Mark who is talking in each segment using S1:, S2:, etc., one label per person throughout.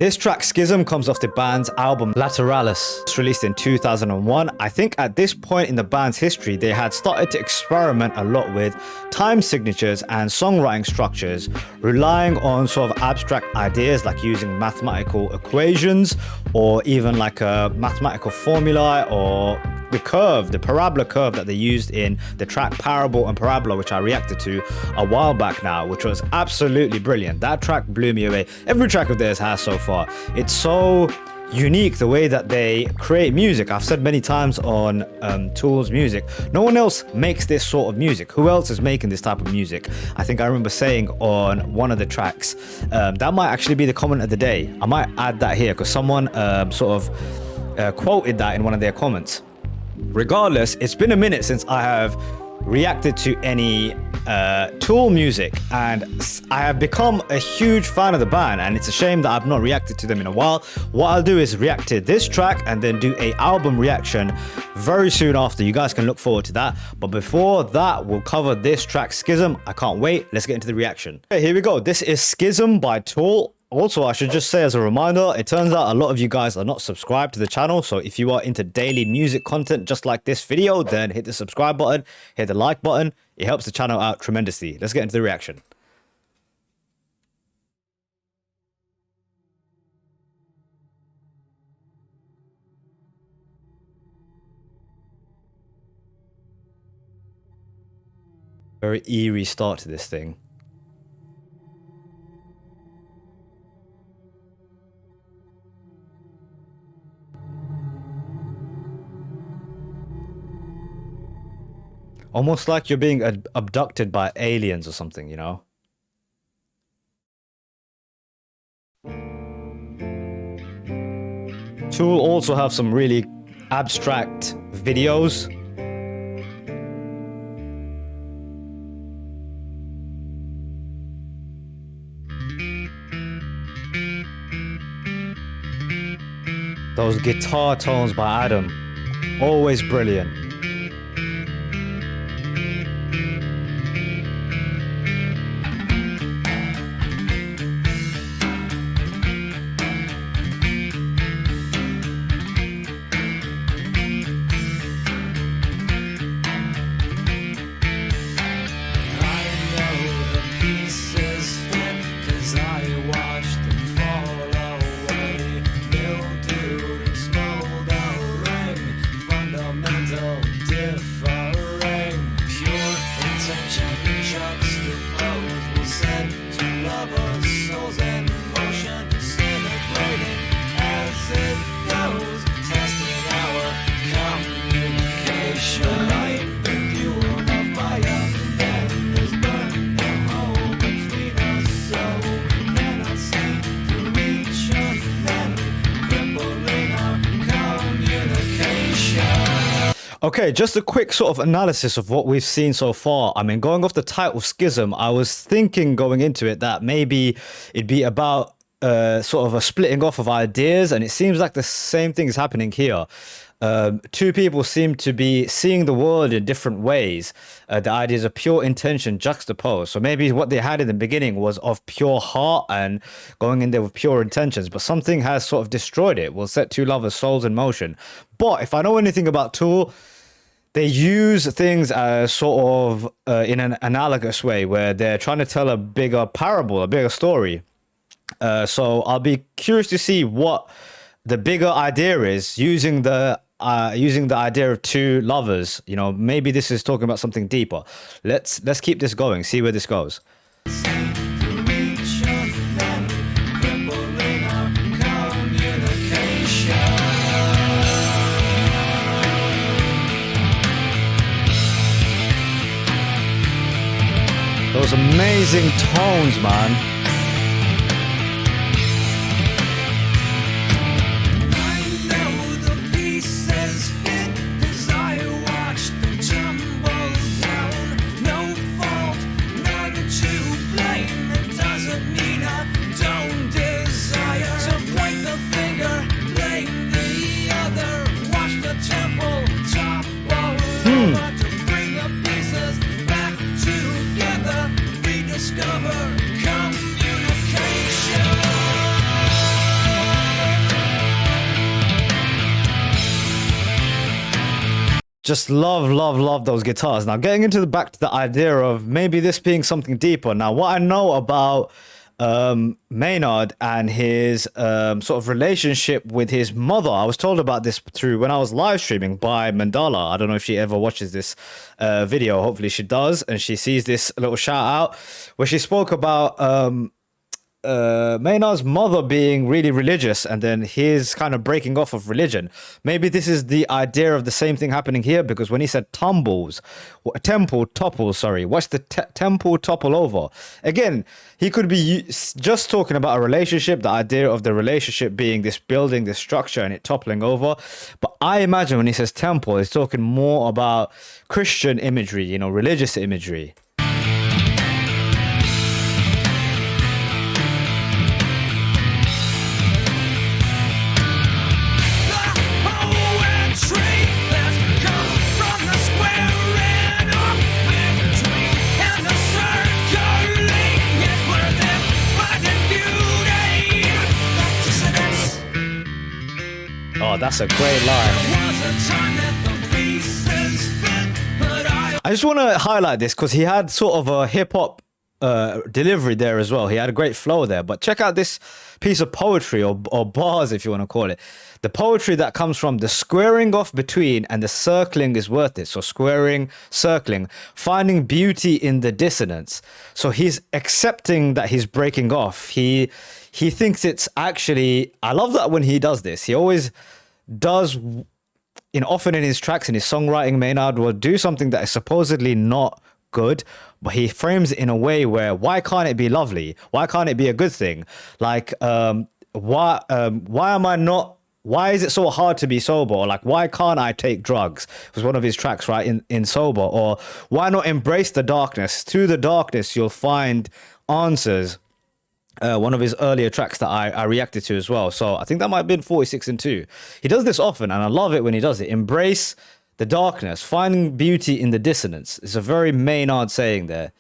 S1: This track Schism comes off the band's album Lateralis. It's released in 2001. I think at this point in the band's history, they had started to experiment a lot with time signatures and songwriting structures, relying on sort of abstract ideas like using mathematical equations or even like a mathematical formula or the parabola curve that they used in the track Parable and Parabola, which I reacted to a while back now, which was absolutely brilliant. That track blew me away. Every track of theirs has so far. It's so unique the way that they create music. I've said many times on Tool's music, no one else makes this sort of music. Who else is making this type of music? I think I remember saying on one of the tracks, that might actually be the comment of the day. I might add that here because someone quoted that in one of their comments. Regardless, it's been a minute since I have reacted to any Tool music, and I have become a huge fan of the band, and it's a shame that I've not reacted to them in a while. What I'll do is react to this track and then do a album reaction very soon after. You guys can look forward to that, but before that we'll cover this track Schism. I can't wait. Let's get into the reaction. Okay, here we go. This is Schism by Tool. Also, I should just say as a reminder, it turns out a lot of you guys are not subscribed to the channel. So if you are into daily music content just like this video, then hit the subscribe button, hit the like button. It helps the channel out tremendously. Let's get into the reaction. Very eerie start to this thing. Almost like you're being abducted by aliens or something, you know? Tool also have some really abstract videos. Those guitar tones by Adam, always brilliant. Okay, just a quick sort of analysis of what we've seen so far. I mean, going off the title Schism, I was thinking going into it that maybe it'd be about sort of a splitting off of ideas, and it seems like the same thing is happening here. Two people seem to be seeing the world in different ways. The ideas of pure intention juxtaposed. So maybe what they had in the beginning was of pure heart and going in there with pure intentions, but something has sort of destroyed it. Will set two lovers' souls in motion. But if I know anything about Tool, they use things as sort of in an analogous way where they're trying to tell a bigger parable, a bigger story. So I'll be curious to see what the bigger idea is using the idea of two lovers. You know, maybe this is talking about something deeper. Let's keep this going, see where this goes. Those amazing tones, man.
S2: Discover, come
S1: Just love those guitars. Now, getting into back to the idea of maybe this being something deeper. Now, what I know about Maynard and his sort of relationship with his mother, I was told about this through when I was live streaming by Mandala. I don't know if she ever watches this video. Hopefully she does, and she sees this little shout out where she spoke about Maynard's mother being really religious and then his kind of breaking off of religion. Maybe this is the idea of the same thing happening here, because when he said temple topple, sorry, what's the temple topple over? Again, he could be just talking about a relationship, the idea of the relationship being this building, this structure, and it toppling over. But I imagine when he says temple, he's talking more about Christian imagery, you know, religious imagery. Oh, that's a great line. I just want to highlight this because he had sort of a hip-hop delivery there as well. He had a great flow there. But check out this piece of poetry, or bars if you want to call it. The poetry that comes from the squaring off between and the circling is worth it. So squaring, circling, finding beauty in the dissonance. So he's accepting that he's breaking off. He thinks it's actually, I love that when he does this. He always does, often in his tracks, in his songwriting, Maynard will do something that is supposedly not good, but he frames it in a way where, why can't it be lovely? Why can't it be a good thing? Like, why is it so hard to be sober? Or like, why can't I take drugs? It was one of his tracks, right, in Sober. Or why not embrace the darkness? Through the darkness, you'll find answers. One of his earlier tracks that I reacted to as well. So I think that might have been 46 and 2. He does this often, and I love it when he does it. Embrace the darkness, finding beauty in the dissonance. It's a very Maynard saying there.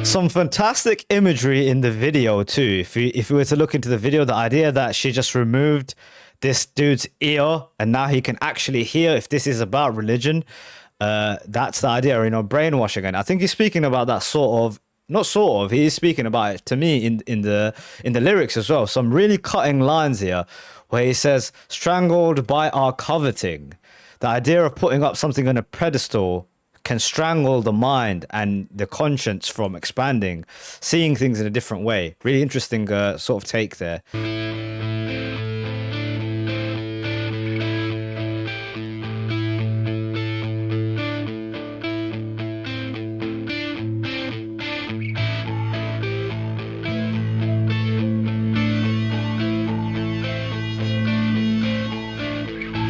S1: Some fantastic imagery in the video too. If you were to look into the video, the idea that she just removed this dude's ear and now he can actually hear, if this is about religion, that's the idea, brainwashing. And I think he's speaking about that he's speaking about it to me in the lyrics as well. Some really cutting lines here where he says, strangled by our coveting. The idea of putting up something on a pedestal can strangle the mind and the conscience from expanding, seeing things in a different way. Really interesting sort of take there.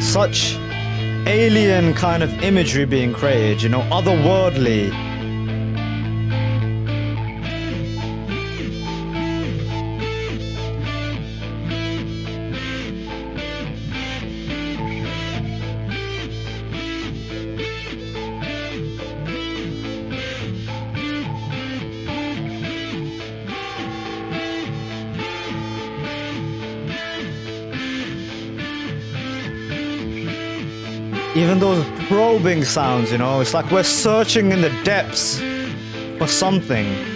S1: Such alien kind of imagery being created, otherworldly. Even those probing sounds, it's like we're searching in the depths for something.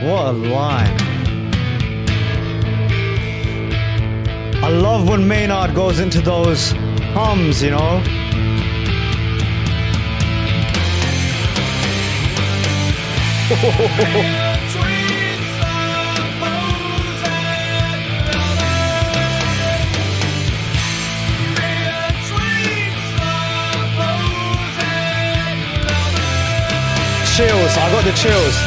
S1: What a line. I love when Maynard goes into those hums, you know? Chills, I got the chills.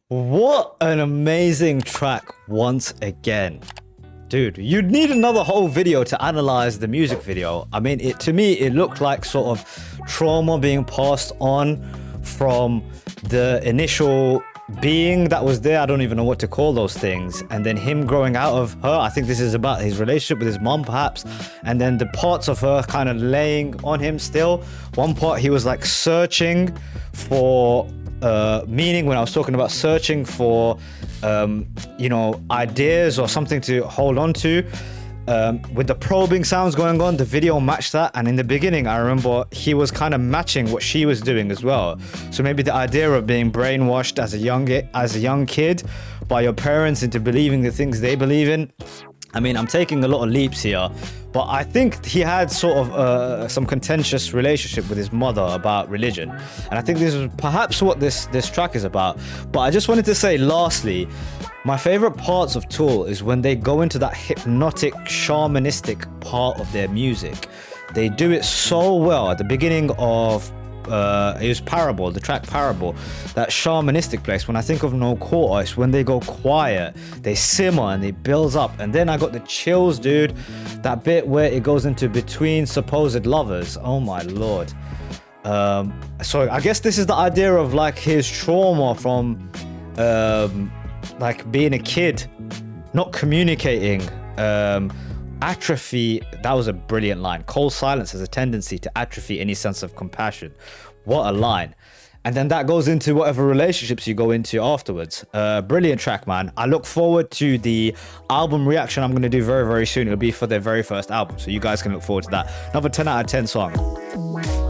S1: What an amazing track once again. Dude, you'd need another whole video to analyze the music video. I mean, to me, it looked like sort of trauma being passed on from the initial being that was there. I don't even know what to call those things. And then him growing out of her. I think this is about his relationship with his mom, perhaps. And then the parts of her kind of laying on him still. One part, he was like searching for meaning, when I was talking about searching for you know, ideas or something to hold on to. With the probing sounds going on, the video matched that. And in the beginning, I remember he was kind of matching what she was doing as well. So maybe the idea of being brainwashed as a young kid by your parents into believing the things they believe in. I mean, I'm taking a lot of leaps here, but I think he had sort of some contentious relationship with his mother about religion. And I think this is perhaps what this track is about. But I just wanted to say, lastly, my favorite parts of Tool is when they go into that hypnotic, shamanistic part of their music. They do it so well at the beginning of it was Parable, the track Parable, that shamanistic place. When I think of No Quarter, it's when they go quiet, they simmer and they build up. And then I got the chills, dude. That bit where it goes into Between Supposed Lovers. Oh my lord. So I guess this is the idea of like his trauma from like being a kid, not communicating, atrophy. That was a brilliant line. Cold silence has a tendency to atrophy any sense of compassion. What a line. And then that goes into whatever relationships you go into afterwards. Brilliant track, man. I look forward to the album reaction I'm going to do very, very soon. It'll be for their very first album, so you guys can look forward to that. Another 10 out of 10 song.